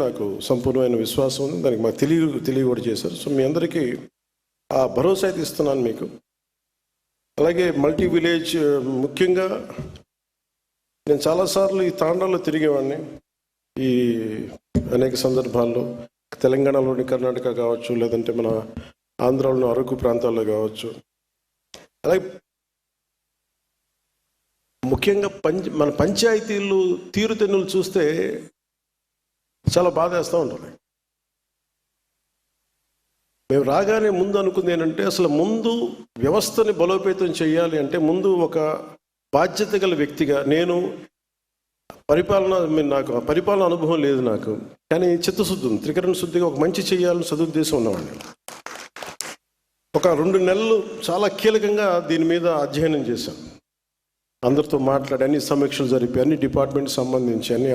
నాకు సంపూర్ణమైన విశ్వాసం ఉంది. దానికి మాకు తెలియ కూడా చేశారు. సో మీ అందరికీ ఆ భరోసా అయితే ఇస్తున్నాను మీకు. అలాగే మల్టీ విలేజ్ ముఖ్యంగా నేను చాలాసార్లు ఈ తాండాల్లో తిరిగేవాడిని. ఈ అనేక సందర్భాల్లో తెలంగాణలోని కర్ణాటక కావచ్చు, లేదంటే మన ఆంధ్రాలోని అరకు ప్రాంతాల్లో కావచ్చు. అలాగే ముఖ్యంగా మన పంచాయతీలు తీరుతెన్నులు చూస్తే చాలా బాధ వేస్తూ ఉంటుంది. మేము రాగానే ముందు అనుకుంది ఏంటంటే, అసలు ముందు వ్యవస్థని బలోపేతం చేయాలి అంటే ముందు ఒక బాధ్యత గల వ్యక్తిగా నేను నాకు పరిపాలన అనుభవం లేదు నాకు, కానీ చిత్తశుద్ధి ఉంది, త్రికరణ శుద్ధిగా ఒక మంచి చేయాలని సదుద్దేశం ఉన్నవాడిని. ఒక 2 నెలలు చాలా కీలకంగా దీని మీద అధ్యయనం చేశాను. అందరితో మాట్లాడి అన్ని సమీక్షలు జరిపి అన్ని డిపార్ట్మెంట్కి సంబంధించి అన్ని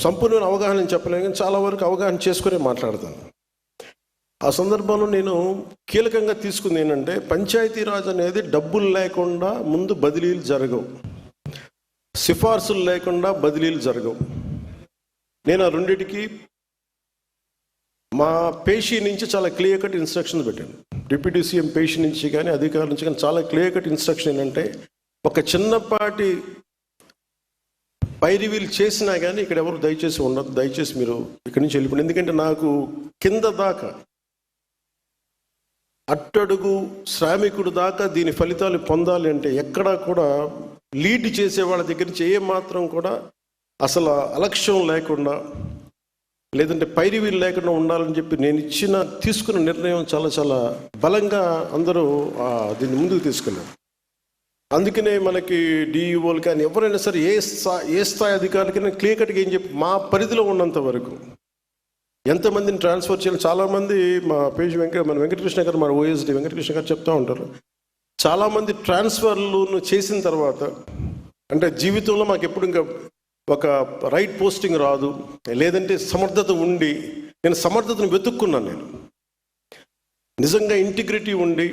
సంపూర్ణమైన అవగాహన చెప్పలేను, కానీ చాలా వరకు అవగాహన చేసుకునే మాట్లాడతాను. ఆ సందర్భంలో నేను కీలకంగా తీసుకుంది ఏంటంటే, పంచాయతీరాజ్ అనేది డబ్బులు లేకుండా ముందు బదిలీలు జరగవు, సిఫార్సులు లేకుండా బదిలీలు జరగవు. నేను ఆ రెండింటికి మా పేషీ నుంచి చాలా క్లియర్ కట్ ఇన్స్ట్రక్షన్స్ పెట్టాను. డిప్యూటీ సీఎం పేషీ నుంచి కానీ అధికారుల నుంచి కానీ చాలా క్లియర్ కట్ ఇన్స్ట్రక్షన్ ఏంటంటే, ఒక చిన్నపాటి పైరివీలు చేసినా కానీ ఇక్కడ ఎవరు దయచేసి ఉండదు, దయచేసి మీరు ఇక్కడి నుంచి వెళ్ళిపోండి. ఎందుకంటే నాకు కింద దాకా అట్టడుగు శ్రామికుడు దాకా దీని ఫలితాలు పొందాలి అంటే ఎక్కడా కూడా లీడ్ చేసే వాళ్ళ దగ్గర నుంచి ఏమాత్రం కూడా అసలు అలక్ష్యం లేకుండా, లేదంటే పైరివీలు లేకుండా ఉండాలని చెప్పి నేను తీసుకున్న నిర్ణయం చాలా చాలా బలంగా అందరూ దీన్ని ముందుకు తీసుకెళ్ళారు. అందుకనే మనకి డిఈఓలు కానీ ఎవరైనా సరే ఏ స్థాయి అధికారులకైనా క్లియర్ కట్గా ఏం చెప్పి మా పరిధిలో ఉన్నంత వరకు ఎంతమందిని ట్రాన్స్ఫర్ చేయాలి. చాలామంది మా పేజ్ మన వెంకటకృష్ణ గారు, మన ఓఎస్డి వెంకటకృష్ణ గారు చెప్తూ ఉంటారు, చాలామంది ట్రాన్స్ఫర్లను చేసిన తర్వాత అంటే జీవితంలో మాకు ఎప్పుడు ఇంకా ఒక రైట్ పోస్టింగ్ రాదు, లేదంటే సమర్థత ఉండి, నేను సమర్థతను వెతుక్కున్నాను. నేను నిజంగా ఇంటిగ్రిటీ ఉండి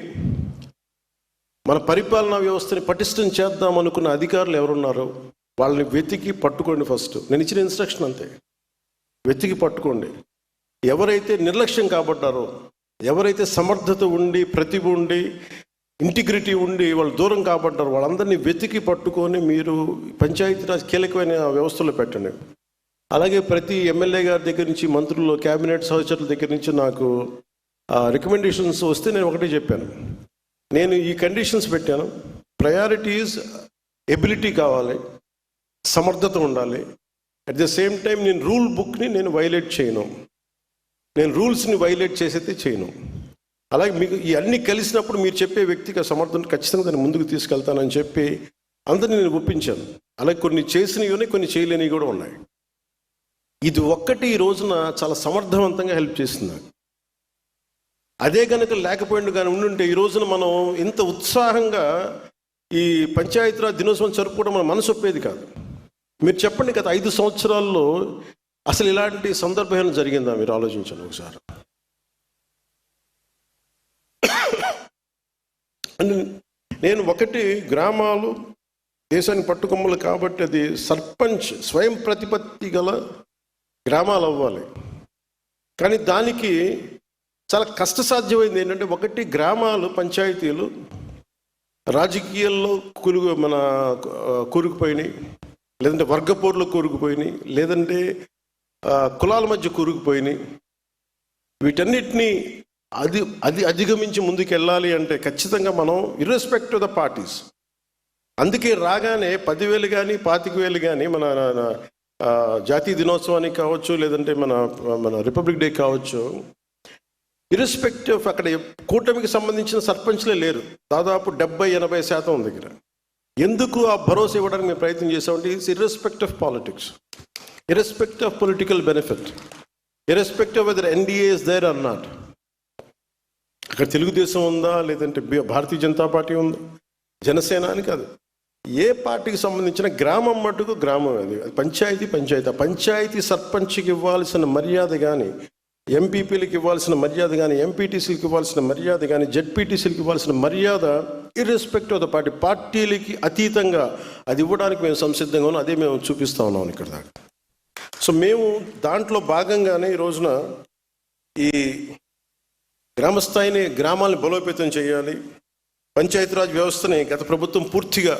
మన పరిపాలనా వ్యవస్థని పటిష్టం చేద్దాం అనుకున్న అధికారులు ఎవరున్నారో వాళ్ళని వెతికి పట్టుకోండి. ఫస్ట్ నేను ఇచ్చిన ఇన్స్ట్రక్షన్ అంతే, వెతికి పట్టుకోండి. ఎవరైతే నిర్లక్ష్యం కాబడ్డారో, ఎవరైతే సమర్థత ఉండి, ప్రతిభ ఉండి, ఇంటిగ్రిటీ ఉండి వాళ్ళు దూరం కాబడ్డారో వాళ్ళందరినీ వెతికి పట్టుకొని మీరు పంచాయతీరాజ్ కీలకమైన వ్యవస్థలో పెట్టండి. అలాగే ప్రతి ఎమ్మెల్యే గారి దగ్గర నుంచి, మంత్రులు, క్యాబినెట్ సహచరుల దగ్గర నుంచి నాకు రికమెండేషన్స్ వస్తే నేను ఒకటే చెప్పాను, నేను ఈ కండిషన్స్ పెట్టాను. ప్రయారిటీస్ ఎబిలిటీ కావాలి, సమర్థత ఉండాలి. అట్ ద సేమ్ టైం నేను రూల్ బుక్ని నేను వైలేట్ చేయను, నేను రూల్స్ని వైలేట్ చేసేది చేయను. అలాగే మీకు ఈ అన్నీ కలిసినప్పుడు మీరు చెప్పే వ్యక్తికి సమర్థన ఖచ్చితంగా దాన్ని ముందుకు తీసుకెళ్తానని చెప్పి అందరినీ నేను ఒప్పించాను. అలాగే కొన్ని చేసినవి ఉన్నాయి, కొన్ని చేయలేనివి కూడా ఉన్నాయి. ఇది ఒక్కటి ఈ రోజున చాలా సమర్థవంతంగా హెల్ప్ చేస్తుంది. అదే కనుక లేకపోయింది కానీ ఉండుంటే ఈ రోజున మనం ఇంత ఉత్సాహంగా ఈ పంచాయతీరాజ్ దినోత్సవం జరుపుకోవడం మన మనసు ఒప్పేది కాదు. మీరు చెప్పండి, గత 5 సంవత్సరాల్లో అసలు ఇలాంటి సందర్భం జరిగిందా? మీరు ఆలోచించండి ఒకసారి. నేను ఒకటి, గ్రామాలు దేశానికి పట్టుకొమ్మలు కాబట్టి అది సర్పంచ్ స్వయం ప్రతిపత్తి గల గ్రామాలు అవ్వాలి. కానీ దానికి చాలా కష్టసాధ్యమైంది ఏంటంటే, ఒకటి గ్రామాలు, పంచాయతీలు రాజకీయాల్లో కూరుకుపోయినాయి, లేదంటే వర్గపోర్లో కూరుకుపోయినాయి, లేదంటే కులాల మధ్య కూరుకుపోయినాయి. వీటన్నిటినీ అధిగమించి ముందుకు వెళ్ళాలి అంటే ఖచ్చితంగా మనం ఇర్రెస్పెక్ట్ ఆఫ్ ద పార్టీస్. అందుకే రాగానే 10,000 కానీ 25,000 కానీ మన జాతీయ దినోత్సవానికి కావచ్చు, లేదంటే మన రిపబ్లిక్ డే కావచ్చు, ఇర్రెస్పెక్టివ్ అక్కడ కూటమికి సంబంధించిన సర్పంచ్లే లేరు, దాదాపు 70-80% దగ్గర. ఎందుకు ఆ భరోసా ఇవ్వడానికి మేము ప్రయత్నం చేసామంటే, it's irrespective of politics, irrespective of political benefit, irrespective of whether NDA is there or not. అక్కడ తెలుగుదేశం ఉందా, లేదంటే భారతీయ జనతా పార్టీ ఉందా, జనసేన అని కాదు, ఏ పార్టీకి సంబంధించిన గ్రామం మటుకు గ్రామం. అది పంచాయతీ సర్పంచ్కి ఇవ్వాల్సిన మర్యాద కానీ, ఎంపీపీలకు ఇవ్వాల్సిన మర్యాద కానీ, ఎంపీటీసీలకు ఇవ్వాల్సిన మర్యాద కానీ, జెడ్పీటీసీలకు ఇవ్వాల్సిన మర్యాద ఇర్రెస్పెక్ట్ ఆఫ్ ద పార్టీలకి అతీతంగా అది ఇవ్వడానికి మేము సంసిద్ధంగా ఉన్నాం. అదే మేము చూపిస్తూ ఉన్నాం ఇక్కడ దాకా. సో సో మేము దాంట్లో భాగంగానే ఈ రోజున ఈ గ్రామస్థాయిని గ్రామాలను బలోపేతం చేయాలి, పంచాయతీరాజ్ వ్యవస్థని గత ప్రభుత్వం పూర్తిగా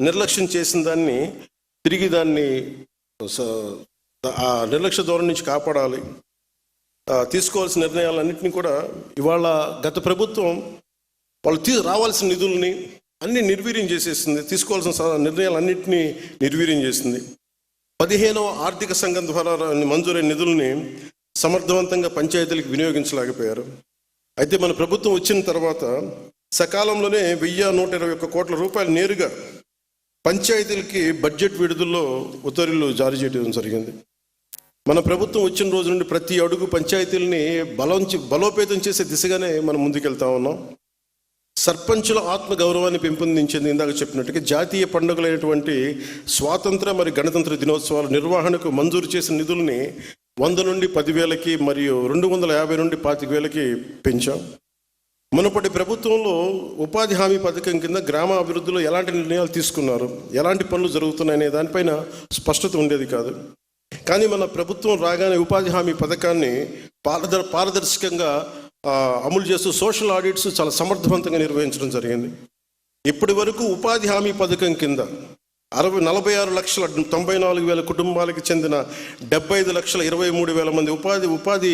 నిర్లక్ష్యం చేసిన దాన్ని తిరిగి దాన్ని ఆ నిర్లక్ష్య ధోరణి నుంచి కాపాడాలి, తీసుకోవాల్సిన నిర్ణయాలన్నింటినీ కూడా ఇవాళ గత ప్రభుత్వం వాళ్ళు రావాల్సిన నిధుల్ని అన్ని నిర్వీర్యం చేసేసింది, తీసుకోవాల్సిన నిర్ణయాలన్నింటినీ నిర్వీర్యం చేసింది. 15వ ఆర్థిక సంఘం ద్వారా మంజూరైన నిధుల్ని సమర్థవంతంగా పంచాయతీలకు వినియోగించలేకపోయారు. అయితే మన ప్రభుత్వం వచ్చిన తర్వాత సకాలంలోనే 1121 కోట్ల రూపాయలు నేరుగా పంచాయతీలకి బడ్జెట్ విడుదలలో ఉత్తర్వులు జారీ చేయడం జరిగింది. మన ప్రభుత్వం వచ్చిన రోజు నుండి ప్రతి అడుగు పంచాయతీలని బలోపేతం చేసే దిశగానే మనం ముందుకెళ్తా ఉన్నాం. సర్పంచుల ఆత్మ గౌరవాన్ని పెంపొందించింది. ఇందాక చెప్పినట్టుగా జాతీయ పండుగలైనటువంటి స్వాతంత్ర మరియు గణతంత్ర దినోత్సవాల నిర్వహణకు మంజూరు చేసిన నిధుల్ని 100 నుండి 10,000కి మరియు 250 నుండి 25,000కి పెంచాం. మునుపటి ప్రభుత్వంలో ఉపాధి హామీ పథకం కింద గ్రామ అభివృద్ధిలో ఎలాంటి నిర్ణయాలు తీసుకున్నారు, ఎలాంటి పనులు జరుగుతున్నాయనే దానిపైన స్పష్టత ఉండేది కాదు. కానీ మన ప్రభుత్వం రాగానే ఉపాధి హామీ పథకాన్ని పారదర్శకంగా అమలు చేస్తూ సోషల్ ఆడిట్స్ చాలా సమర్థవంతంగా నిర్వహించడం జరిగింది. ఇప్పటి వరకు ఉపాధి హామీ పథకం కింద 46,94,000 కుటుంబాలకు చెందిన 75,23,000 మంది ఉపాధి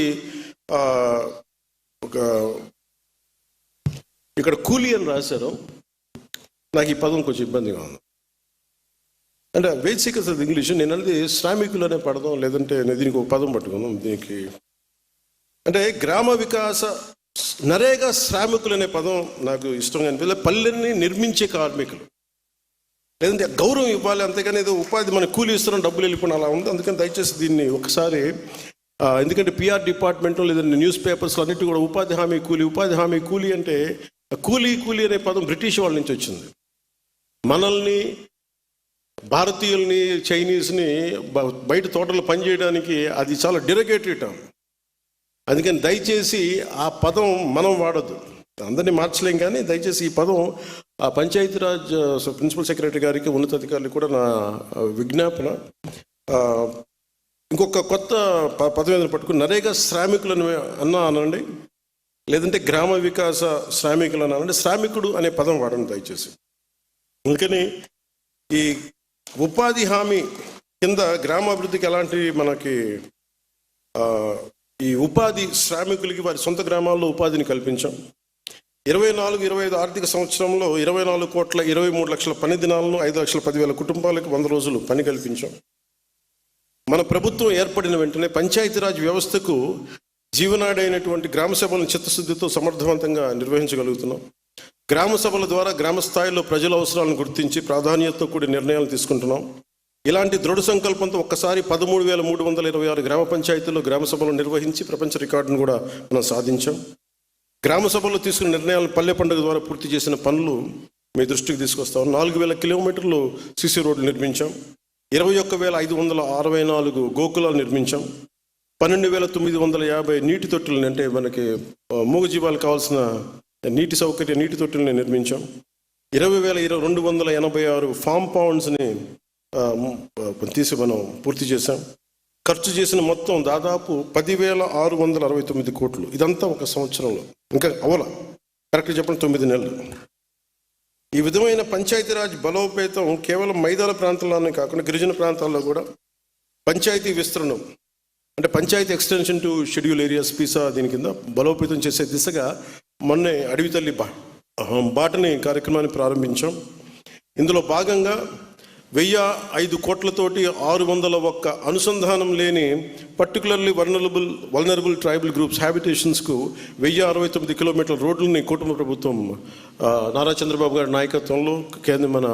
ఇక్కడ కూలీ అని రాశారు. నాకు ఈ పదం కొంచెం ఇబ్బందిగా ఉంది. అంటే బేసిక్ అసలు ఇంగ్లీష్ నేను అనేది శ్రామికులు అనే పడదాం, లేదంటే దీనికి ఒక పదం పట్టుకున్నాం దీనికి. అంటే గ్రామ వికాస నరేగా శ్రామికులు అనే పదం నాకు ఇష్టంగా అనిపించలేదు. పల్లెల్ని నిర్మించే కార్మికులు, లేదంటే గౌరవం ఇవ్వాలి, అంతేగాని ఏదో ఉపాధి మన కూలీ ఇస్తున్నాం డబ్బులు వెళ్ళిపోయిన అలా ఉంది. అందుకని దయచేసి దీన్ని ఒకసారి, ఎందుకంటే పిఆర్ డిపార్ట్మెంట్ లేదంటే న్యూస్ పేపర్స్లో అన్నిటి కూడా ఉపాధి హామీ కూలీ అంటే కూలీ అనే పదం బ్రిటిష్ వాళ్ళ నుంచి వచ్చింది. మనల్ని భారతీయుల్ని చైనీస్ని బయట తోటలో పనిచేయడానికి అది చాలా డిరగేటరీ టర్మ్. అందుకని దయచేసి ఆ పదం మనం వాడద్దు. అందరినీ మార్చలేం, కానీ దయచేసి ఈ పదం ఆ పంచాయతీరాజ్ ప్రిన్సిపల్ సెక్రటరీ గారికి, ఉన్నతాధికారులకు కూడా నా విజ్ఞాపన. ఇంకొక కొత్త పదం ఏదైనా పట్టుకుని నరేగా శ్రామికులను అనండి, లేదంటే గ్రామ వికాస శ్రామికులు అనండి, శ్రామికుడు అనే పదం వాడండి దయచేసి. అందుకని ఈ ఉపాధి హామీ కింద గ్రామాభివృద్ధికి ఎలాంటి మనకి ఈ ఉపాధి శ్రామికులకి వారి సొంత గ్రామాల్లో ఉపాధిని కల్పించాం. 24-25 ఆర్థిక సంవత్సరంలో 24,23,00,000 పని దినాలను 5,10,000 కుటుంబాలకు 100 రోజులు పని కల్పించాం. మన ప్రభుత్వం ఏర్పడిన వెంటనే పంచాయతీరాజ్ వ్యవస్థకు జీవనాడైనటువంటి గ్రామ సభలను చిత్తశుద్ధితో సమర్థవంతంగా నిర్వహించగలుగుతున్నాం. గ్రామ సభల ద్వారా గ్రామ స్థాయిలో ప్రజల అవసరాలను గుర్తించి ప్రాధాన్యతతో కూడిన నిర్ణయాలు తీసుకుంటున్నాం. ఇలాంటి దృఢ సంకల్పంతో ఒక్కసారి 13,326 గ్రామ పంచాయతీల్లో గ్రామ సభలు నిర్వహించి ప్రపంచ రికార్డును కూడా మనం సాధించాం. గ్రామ సభల్లో తీసుకున్న నిర్ణయాలను పల్లె పండుగ ద్వారా పూర్తి చేసిన పనులు మీ దృష్టికి తీసుకొస్తాం. 4,000 కిలోమీటర్లు సిసి రోడ్లు నిర్మించాం. 21,564 గోకులాలు నిర్మించాం. 12,950 నీటి తొట్టులని, అంటే మనకి మూగజీవాలకు కావాల్సిన నీటి తొట్టుల్ని నిర్మించాం. 20,286 ఫామ్ పౌండ్స్ని తీసి మనం పూర్తి చేశాం. ఖర్చు చేసిన మొత్తం దాదాపు 10,669 కోట్లు. ఇదంతా ఒక సంవత్సరంలో, ఇంకా అవల కరెక్ట్గా చెప్పండి 9 నెలలు. ఈ విధమైన పంచాయతీరాజ్ బలోపేతం కేవలం మైదాన ప్రాంతాల్లోనే కాకుండా గిరిజన ప్రాంతాల్లో కూడా పంచాయతీ విస్తరణం, అంటే panchayati extension to scheduled areas PESA దీని కింద బలోపేతం చేసే దిశగా మొన్నే అడవి తల్లి బాటని కార్యక్రమాన్ని ప్రారంభించాం. ఇందులో భాగంగా 1,005 కోట్లతోటి 601 అనుసంధానం లేని పర్టికులర్లీ వల్నరబుల్ ట్రైబల్ గ్రూప్స్ హ్యాబిటేషన్స్కు 1,069 కిలోమీటర్ల రోడ్లని కుటుంబ ప్రభుత్వం నారా చంద్రబాబు గారి నాయకత్వంలో మన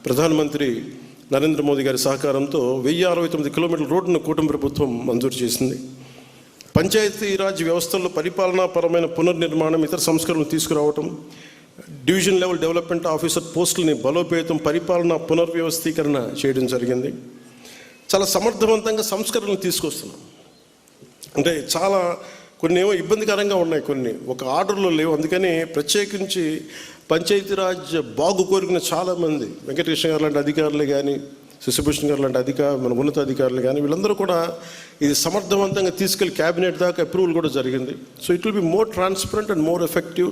ప్రధానమంత్రి నరేంద్ర మోదీ గారి సహకారంతో 1,069 కిలోమీటర్ల రోడ్డును కుటుంబ ప్రభుత్వం మంజూరు చేసింది. పంచాయతీరాజ్ వ్యవస్థల్లో పరిపాలనాపరమైన పునర్నిర్మాణం, ఇతర సంస్కరణలు తీసుకురావటం, డివిజన్ లెవెల్ డెవలప్మెంట్ ఆఫీసర్ పోస్టులని బలోపేతం, పరిపాలన పునర్వ్యవస్థీకరణ చేయడం జరిగింది. చాలా సమర్థవంతంగా సంస్కరణలు తీసుకొస్తున్నాం. అంటే చాలా కొన్ని ఏమో ఇబ్బందికరంగా ఉన్నాయి, కొన్ని ఒక ఆర్డర్లో లేవు. అందుకని ప్రత్యేకించి పంచాయతీరాజ్ బాగు కోరుకున్న చాలామంది వెంకటకృష్ణ గారు లాంటి అధికారులు కానీ, శశిభూషణ్ గారు లాంటి మన ఉన్నతాధికారులు కానీ వీళ్ళందరూ కూడా ఇది సమర్థవంతంగా తీసుకెళ్లి క్యాబినెట్ దాకా అప్రూవల్ కూడా జరిగింది. So it will be more transparent and more effective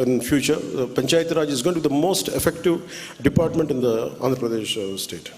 in future. Panchayati Raj is going to be the most effective department in the Andhra Pradesh state.